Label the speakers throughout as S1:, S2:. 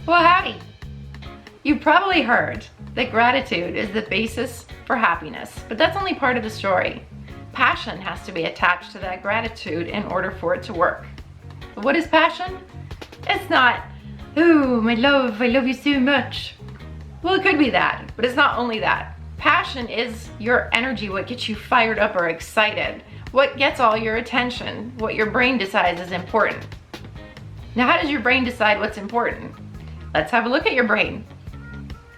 S1: Well, howdy. You've probably heard that gratitude is the basis for happiness, but that's only part of the story. Passion has to be attached to that gratitude in order for it to work. But what is passion? It's not, oh, my love, I love you so much. Well, it could be that, but it's not only that. Passion is your energy, what gets you fired up or excited, what gets all your attention, what your brain decides is important. Now, how does your brain decide what's important? Let's have a look at your brain.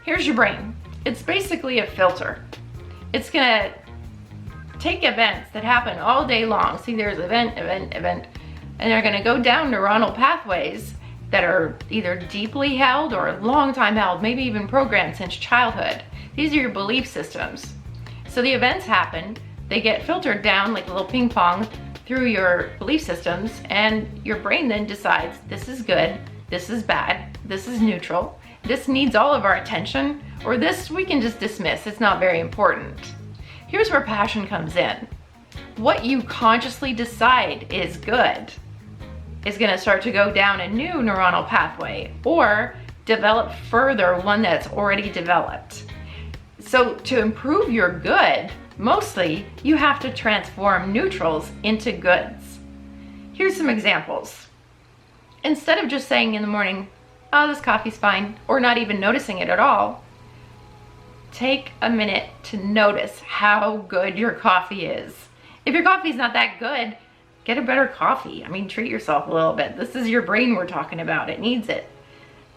S1: Here's your brain. It's basically a filter. It's gonna take events that happen all day long. See, there's event, and they're gonna go down neuronal pathways that are either deeply held or a long time held, maybe even programmed since childhood. These are your belief systems. So the events happen, they get filtered down like a little ping pong through your belief systems, and your brain then decides this is good, this is bad, this is neutral, this needs all of our attention, or this we can just dismiss, it's not very important. Here's where passion comes in. What you consciously decide is good is gonna start to go down a new neuronal pathway or develop further one that's already developed. So to improve your good, mostly you have to transform neutrals into goods. Here's some examples. Instead of just saying in the morning, oh, this coffee's fine, or not even noticing it at all, take a minute to notice how good your coffee is. If your coffee's not that good, get a better coffee. I mean, treat yourself a little bit. This is your brain we're talking about. It needs it.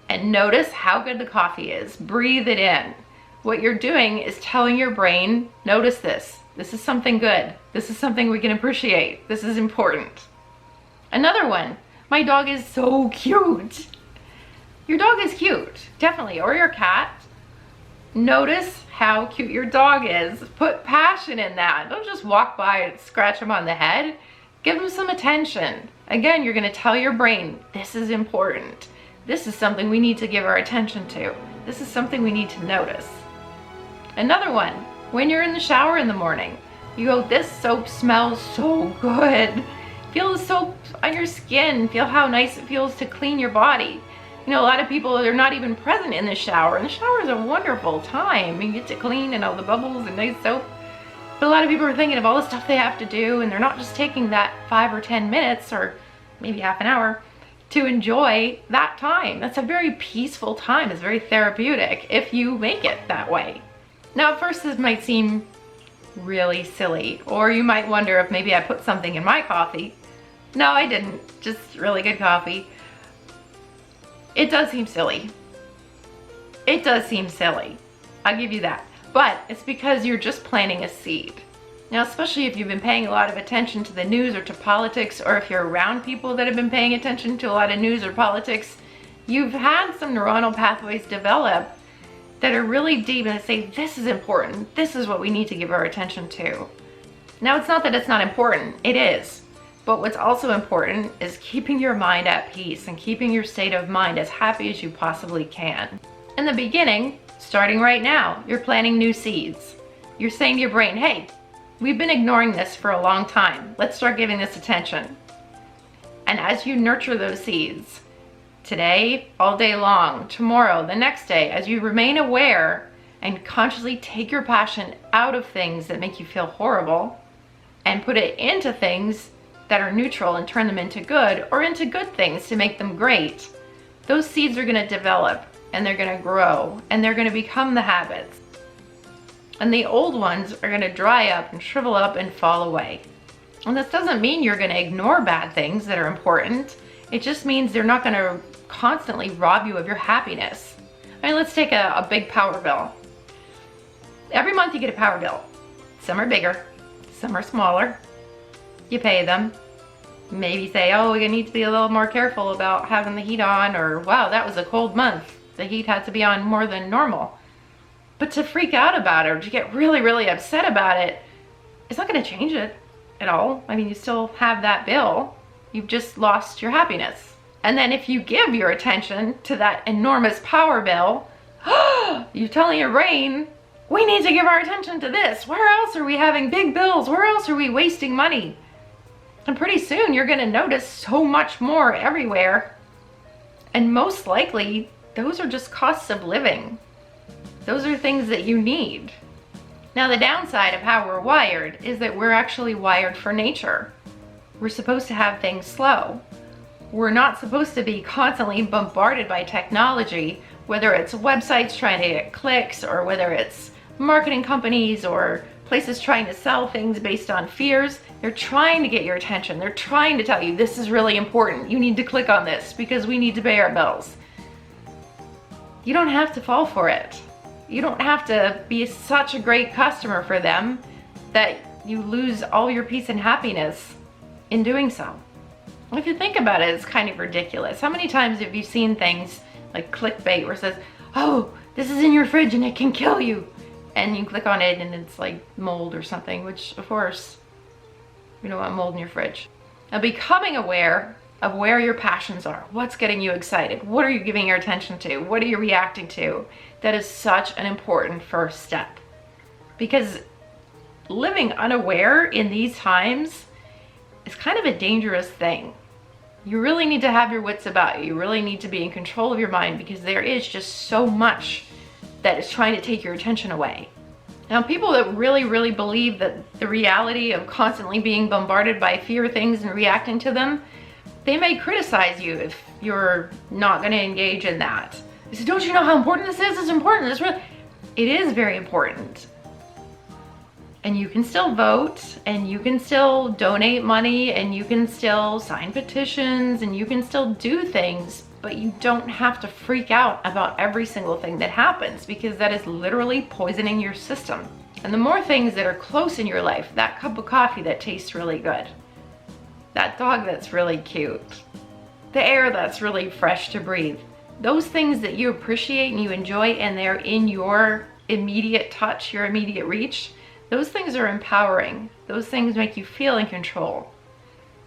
S1: And notice how good the coffee is. Breathe it in. What you're doing is telling your brain, notice this. This is something good. This is something we can appreciate. This is important. Another one, my dog is so cute. Your dog is cute, definitely, or your cat. Notice how cute your dog is. Put passion in that. Don't just walk by and scratch him on the head. Give him some attention. Again, you're gonna tell your brain, this is important. This is something we need to give our attention to. This is something we need to notice. Another one, when you're in the shower in the morning, you go, this soap smells so good. Feel the soap on your skin. Feel how nice it feels to clean your body. You know, a lot of people, they're not even present in the shower, and the shower is a wonderful time. You get to clean and all the bubbles and nice soap. But a lot of people are thinking of all the stuff they have to do, and they're not just taking that 5 or 10 minutes or maybe half an hour to enjoy that time. That's a very peaceful time. It's very therapeutic if you make it that way. Now, at first this might seem really silly, or you might wonder if maybe I put something in my coffee. No, I didn't. Just really good coffee. It does seem silly. It does seem silly. I'll give you that. But it's because you're just planting a seed. Now, especially if you've been paying a lot of attention to the news or to politics, or if you're around people that have been paying attention to a lot of news or politics, you've had some neuronal pathways develop that are really deep and say, this is important. This is what we need to give our attention to. Now, it's not that it's not important. It is. But what's also important is keeping your mind at peace and keeping your state of mind as happy as you possibly can. In the beginning, starting right now, you're planting new seeds. You're saying to your brain, hey, we've been ignoring this for a long time. Let's start giving this attention. And as you nurture those seeds, today, all day long, tomorrow, the next day, as you remain aware and consciously take your passion out of things that make you feel horrible and put it into things that are neutral and turn them into good, or into good things to make them great, those seeds are gonna develop and they're gonna grow and they're gonna become the habits. And the old ones are gonna dry up and shrivel up and fall away. And this doesn't mean you're gonna ignore bad things that are important. It just means they're not gonna constantly rob you of your happiness. I mean, let's take a big power bill. Every month you get a power bill. Some are bigger, some are smaller. You pay them. Maybe say, oh, we need to be a little more careful about having the heat on, or wow, that was a cold month. The heat had to be on more than normal. But to freak out about it or to get really, really upset about it, it's not gonna change it at all. I mean, you still have that bill. You've just lost your happiness. And then if you give your attention to that enormous power bill, you're telling your brain, we need to give our attention to this. Where else are we having big bills? Where else are we wasting money? And pretty soon you're gonna notice so much more everywhere. And most likely, those are just costs of living. Those are things that you need. Now, the downside of how we're wired is that we're actually wired for nature. We're supposed to have things slow. We're not supposed to be constantly bombarded by technology, whether it's websites trying to get clicks, or whether it's marketing companies or places trying to sell things based on fears. They're trying to get your attention. They're trying to tell you this is really important. You need to click on this because we need to pay our bills. You don't have to fall for it. You don't have to be such a great customer for them that you lose all your peace and happiness in doing so. If you think about it, it's kind of ridiculous. How many times have you seen things like clickbait where it says, oh, this is in your fridge and it can kill you? And you click on it and it's like mold or something, which of course, you don't want mold in your fridge. Now, becoming aware of where your passions are, what's getting you excited, what are you giving your attention to, what are you reacting to, that is such an important first step. Because living unaware in these times is kind of a dangerous thing. You really need to have your wits about you. You really need to be in control of your mind, because there is just so much that is trying to take your attention away. Now, people that really believe that the reality of constantly being bombarded by fear things and reacting to them, they may criticize you if you're not going to engage in that. They say, don't you know how important this is? It's important. It is very important. And you can still vote, and you can still donate money, and you can still sign petitions, and you can still do things, but you don't have to freak out about every single thing that happens, because that is literally poisoning your system. And the more things that are close in your life, that cup of coffee that tastes really good, that dog that's really cute, the air that's really fresh to breathe, those things that you appreciate and you enjoy and they're in your immediate touch, your immediate reach, those things are empowering. Those things make you feel in control.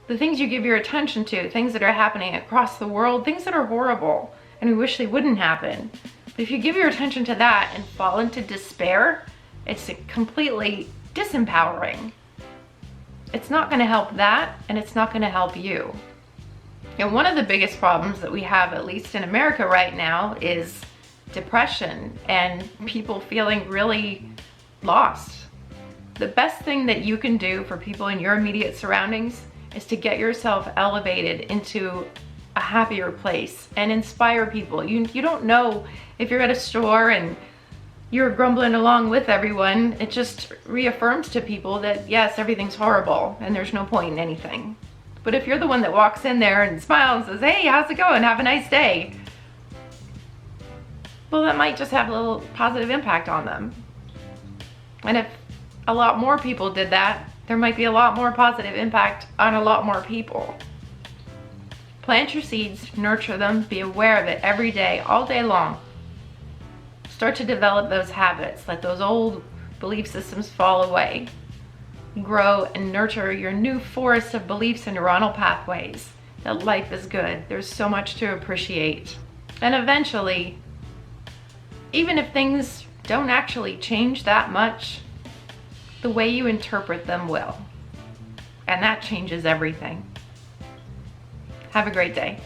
S1: The things you give your attention to, things that are happening across the world, things that are horrible and we wish they wouldn't happen. But if you give your attention to that and fall into despair, it's completely disempowering. It's not going to help that, and it's not going to help you. And one of the biggest problems that we have, at least in America right now, is depression and people feeling really lost. The best thing that you can do for people in your immediate surroundings is to get yourself elevated into a happier place and inspire people. You don't know if you're at a store and you're grumbling along with everyone. It just reaffirms to people that yes, everything's horrible and there's no point in anything. But if you're the one that walks in there and smiles and says, hey, how's it going? Have a nice day. Well, that might just have a little positive impact on them. And if a lot more people did that, there might be a lot more positive impact on a lot more people. Plant your seeds, nurture them, be aware of it every day, all day long. Start to develop those habits. Let those old belief systems fall away. Grow and nurture your new forest of beliefs and neuronal pathways. That life is good. There's so much to appreciate. And eventually, even if things don't actually change that much, the way you interpret them will. And that changes everything. Have a great day.